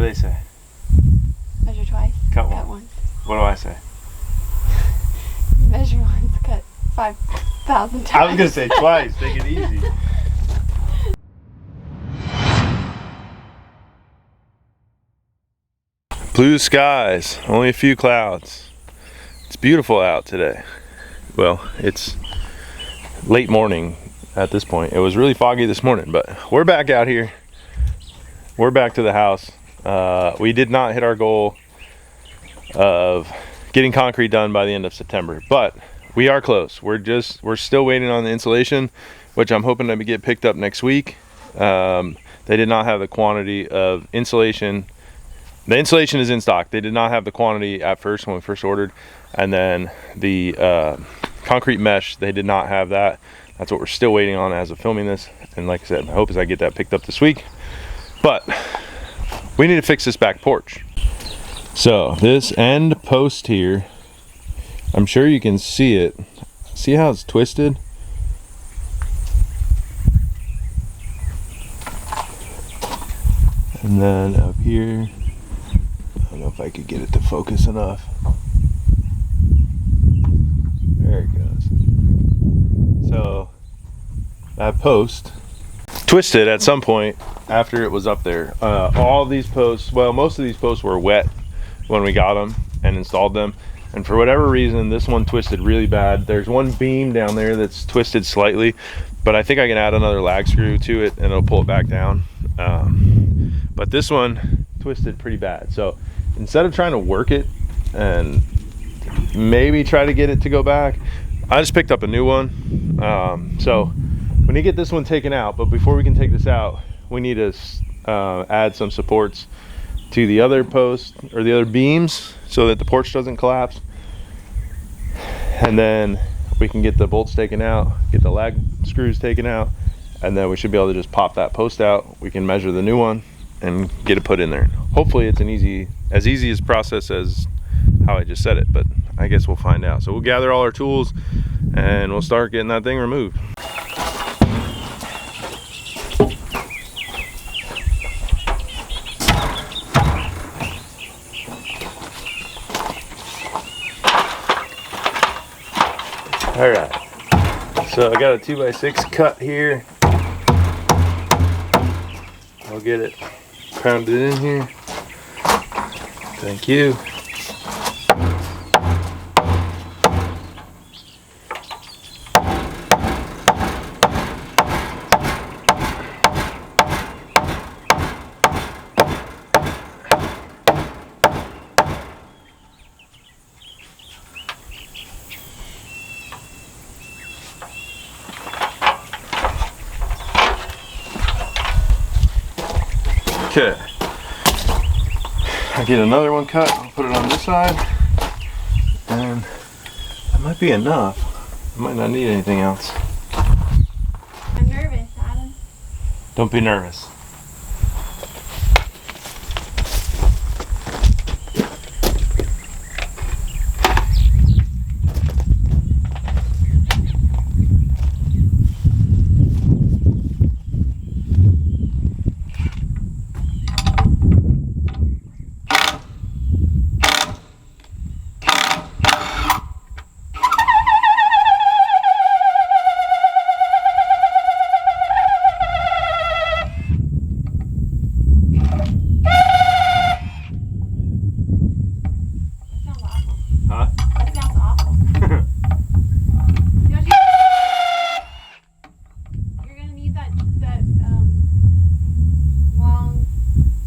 they say? Measure twice. Cut Cut once. once. What do I say? Measure once. Cut 5,000 times. I was gonna say twice. Take it easy. Blue skies, only a few clouds. It's beautiful out today. Well, it's late morning at this point. It was really foggy this morning, but we're back out here. We're back to the house. We did not hit our goal of getting concrete done by the end of September, but we are close. We're still waiting on the insulation, which I'm hoping to get picked up next week. They did not have the quantity of insulation. The insulation is in stock. They did not have the quantity at first when we first ordered, and then the concrete mesh, they did not have that. That's what we're still waiting on as of filming this. And like I said, my hope is I get that picked up this week. But we need to fix this back porch. So this end post here, I'm sure you can see it. See how it's twisted? And then up here, I don't know if I could get it to focus enough. There it goes. So that post twisted at some point after it was up there. All these posts, well, most of these posts were wet when we got them and installed them. And for whatever reason, this one twisted really bad. There's one beam down there that's twisted slightly, but I think I can add another lag screw to it and it'll pull it back down. But this one twisted pretty bad. So instead of trying to work it and maybe try to get it to go back, I just picked up a new one. So we need to get this one taken out, but before we can take this out, we need to add some supports to the other post or the other beams so that the porch doesn't collapse. And then we can get the bolts taken out, get the lag screws taken out, and then we should be able to just pop that post out. We can measure the new one and get it put in there. Hopefully it's as easy as process as how I just said it, but I guess we'll find out. So we'll gather all our tools and we'll start getting that thing removed. All right, so I got a 2x6 cut here. I'll get it pounded in here. Thank you. Okay, I get another one cut, I'll put it on this side, and that might be enough. I might not need anything else. I'm nervous, Adam. Don't be nervous.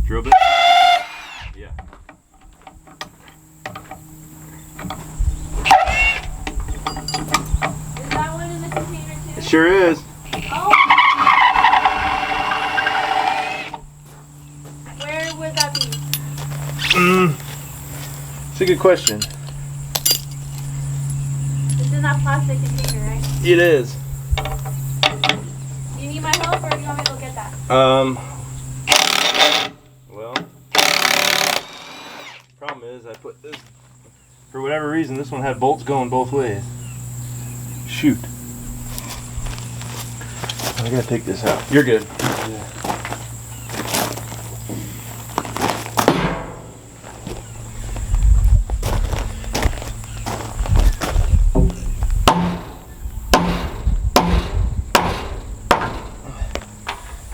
Drill bit? Yeah. Is that one in the container too? It sure is. Oh. Where would that be? It's a good question. It's in that plastic container, right? It is. Do you need my help or do you want me to go get that? Well, problem is I put this, for whatever reason, this one had bolts going both ways. Shoot. I gotta take this out. You're good. Yeah.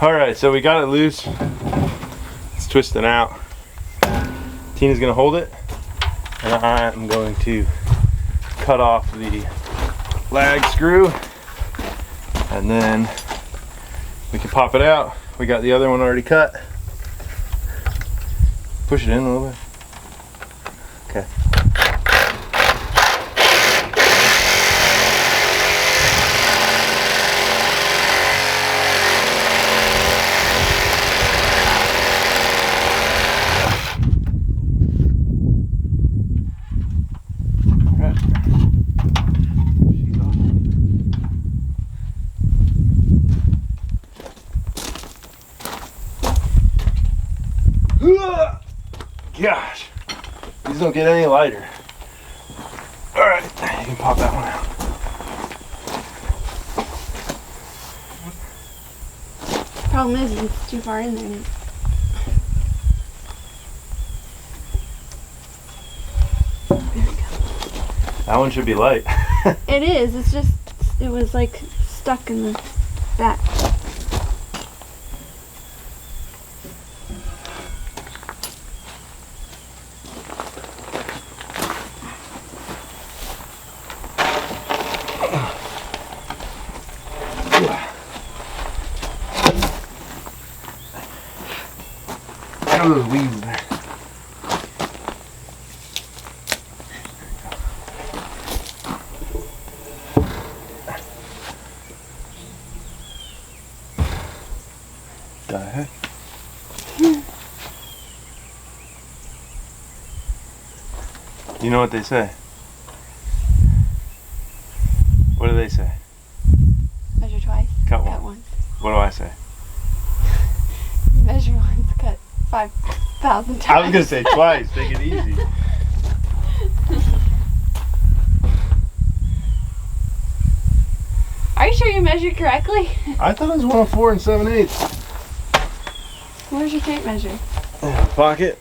Alright, so we got it loose. It's twisting out. Tina's gonna hold it, and I'm going to cut off the lag screw, and then we can pop it out. We got the other one already cut. Push it in a little bit. Okay. Gosh, these don't get any lighter. All right, you can pop that one out. Problem is, it's too far in there. That one should be light. It is. It's just, it was like stuck in the back. How are those weeds there? The heck? You know what they say? What do they say? Measure twice. Cut Cut once. once. What do I say? Measure once. Cut 5,000 times. I was gonna say twice. Take it easy. Are you sure you measured correctly? I thought it was 104 and 7/8. Where's your tape measure? Pocket.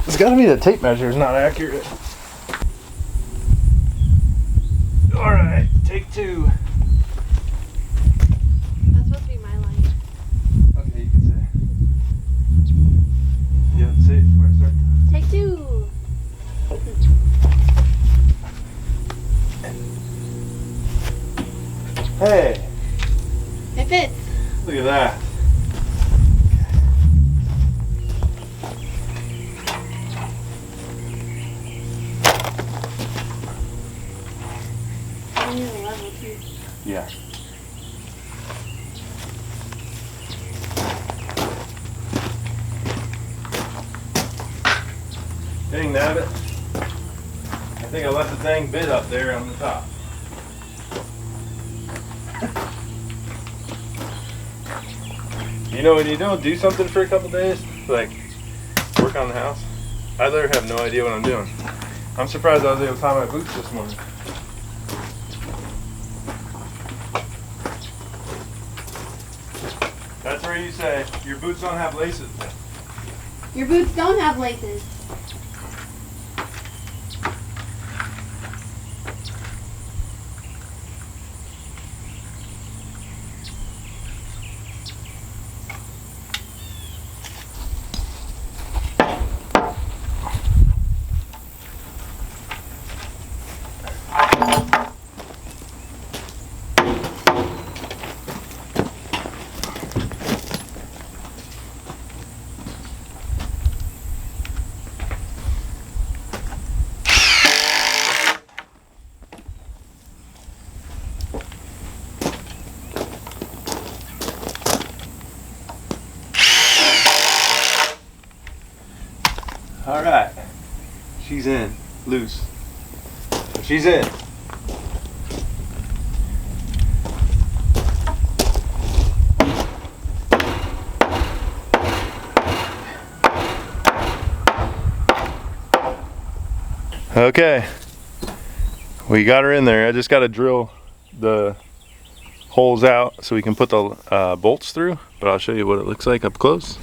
It's got to be the tape measure is not accurate. All right, take two. That's supposed to be my line. Okay, you can say. Yeah, say it before I start. Take two. Hey, It fits. look at that. I need a level too. Yeah. Dang nabbit. I think I left the dang bit up there on the top. You know, when you don't do something for a couple days, like work on the house, I literally have no idea what I'm doing. I'm surprised I was able to tie my boots this morning. That's where you say your boots don't have laces. Your boots don't have laces. All right, she's in, loose. She's in. Okay, we got her in there. I just got to drill the holes out so we can put the bolts through, but I'll show you what it looks like up close.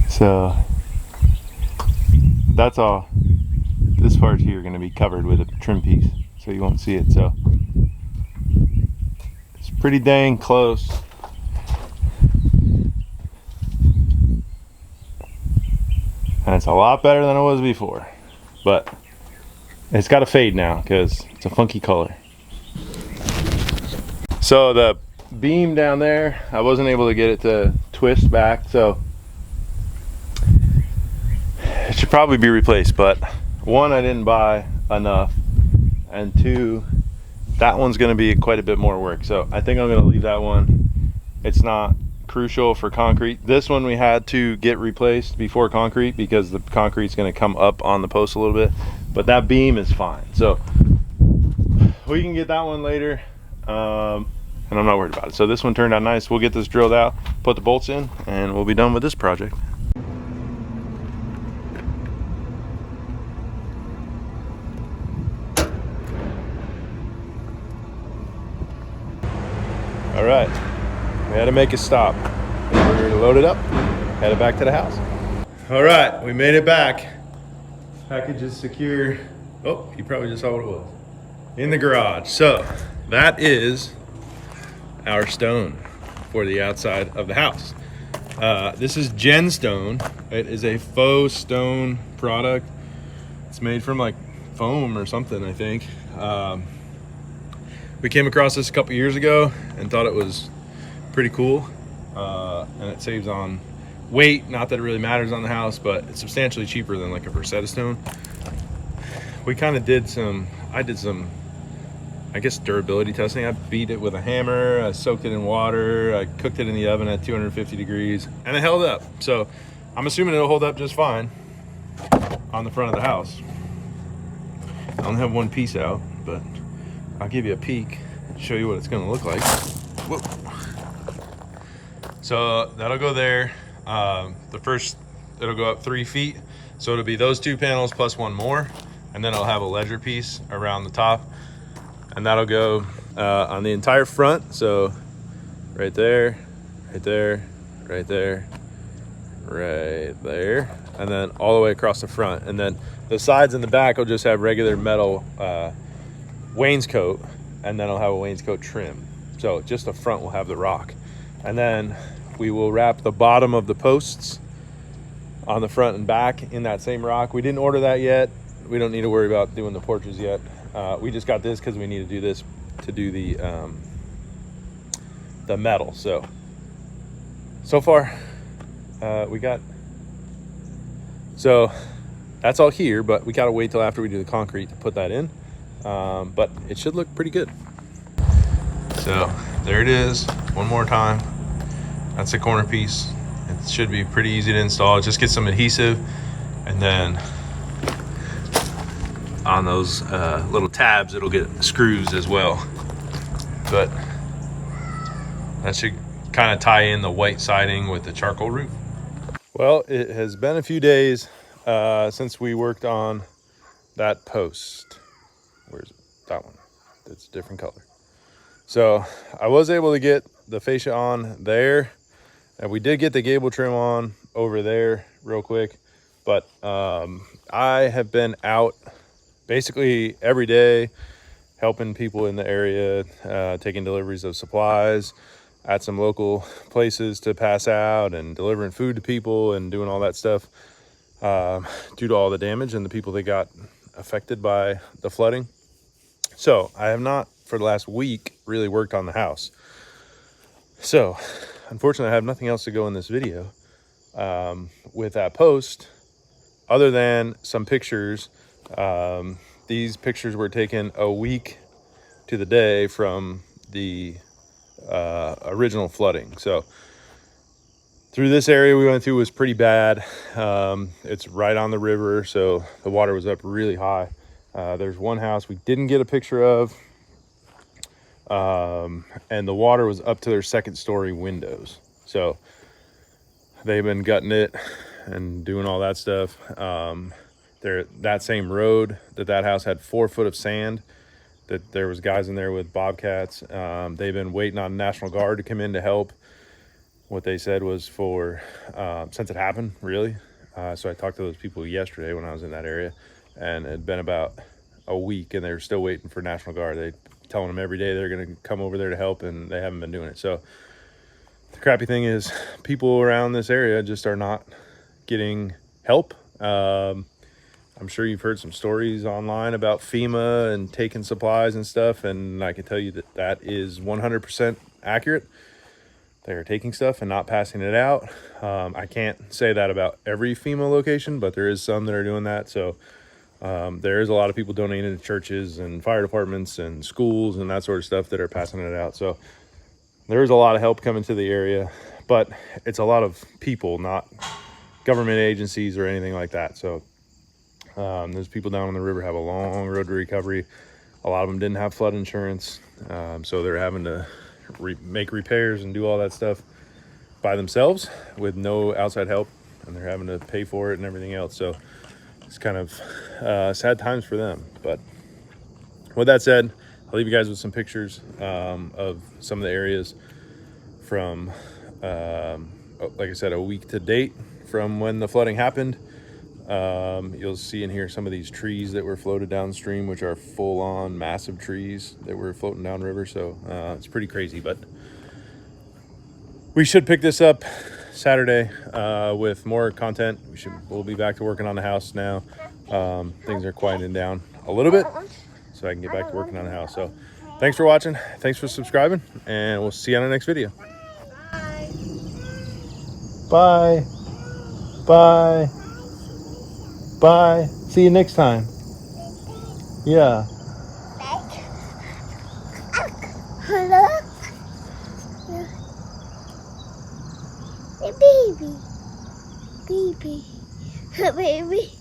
So that's all. This part here going to be covered with a trim piece. So so you won't see it. So it's pretty dang close. And it's a lot better than it was before, but it's got to fade now because it's a funky color. So the beam down there, I wasn't able to get it to twist back, so it should probably be replaced. But one, I didn't buy enough, and two, that one's going to be quite a bit more work. So I think I'm going to leave that one. It's not crucial for concrete. This one we had to get replaced before concrete because the concrete's going to come up on the post a little bit, but that beam is fine, so we can get that one later. And I'm not worried about it. So this one turned out nice. We'll get this drilled out, put the bolts in, and we'll be done with this project. All right, we had to make a stop. We're loaded up, headed back to the house. All right, we made it back. Package is secure. Oh, you probably just saw what it was. In the garage. So that is our stone for the outside of the house. This is Gen Stone. It is a faux stone product. It's made from like foam or something, I think. We came across this a couple years ago and thought it was pretty cool. And it saves on weight. Not that it really matters on the house, but it's substantially cheaper than like a Rosetta Stone. We kind of did some, I guess, durability testing. I beat it with a hammer, I soaked it in water, I cooked it in the oven at 250 degrees, and it held up. So I'm assuming it'll hold up just fine on the front of the house. I only have one piece out, but I'll give you a peek and show you what it's gonna look like. Whoa. So that'll go there. It'll go up 3 feet. So it'll be those 2 panels plus one more, and then I'll have a ledger piece around the top. And that'll go on the entire front. So right there, right there, right there, right there, and then all the way across the front. And then the sides and the back will just have regular metal wainscot, and then I'll have a wainscot trim. So just the front will have the rock. And then we will wrap the bottom of the posts on the front and back in that same rock. We didn't order that yet. We don't need to worry about doing the porches yet. We just got this because we need to do this to do the metal. So far we got, so that's all here, but we gotta wait till after we do the concrete to put that in. But it should look pretty good. So there it is, one more time. That's the corner piece. It should be pretty easy to install. Just get some adhesive, and then on those little tabs it'll get screws as well. But that should kind of tie in the white siding with the charcoal roof. Well, it has been a few days since we worked on that post. Where's that one? It's a different color. So I was able to get the fascia on there, and we did get the gable trim on over there real quick. But I have been out basically every day helping people in the area, taking deliveries of supplies at some local places to pass out, and delivering food to people and doing all that stuff due to all the damage and the people that got affected by the flooding. So I have not, for the last week, really worked on the house. So unfortunately I have nothing else to go in this video with that post other than some pictures. These pictures were taken a week to the day from the original flooding. So through this area we went through was pretty bad. It's right on the river, so the water was up really high. There's one house we didn't get a picture of, and the water was up to their second story windows. So they've been gutting it and doing all that stuff. That same road that house had 4 foot of sand, that there was guys in there with bobcats. They've been waiting on National Guard to come in to help. What they said was for since it happened, really. So I talked to those people yesterday when I was in that area, and it had been about a week, and they're still waiting for National Guard. They telling them every day they're going to come over there to help, and they haven't been doing it. So the crappy thing is people around this area just are not getting help. I'm sure you've heard some stories online about FEMA and taking supplies and stuff, and I can tell you that that is 100% accurate. They're taking stuff and not passing it out. I can't say that about every FEMA location, but there is some that are doing that. So there is a lot of people donating to churches and fire departments and schools and that sort of stuff that are passing it out. So there is a lot of help coming to the area, but it's a lot of people, not government agencies or anything like that. So those people down on the river have a long road to recovery. A lot of them didn't have flood insurance, so they're having to make repairs and do all that stuff by themselves with no outside help, and they're having to pay for it and everything else. So it's kind of sad times for them. But with that said, I'll leave you guys with some pictures of some of the areas from, like I said, a week to date from when the flooding happened. You'll see and hear some of these trees that were floated downstream, which are full-on massive trees that were floating downriver. So it's pretty crazy, but we should pick this up Saturday with more content. We'll be back to working on the house now. Things are quieting down a little bit, so I can get back to working on the house. So thanks for watching, thanks for subscribing, and we'll see you on the next video. Bye. Bye. Bye. See you next time. Yeah. Hello? Baby. Baby. Baby.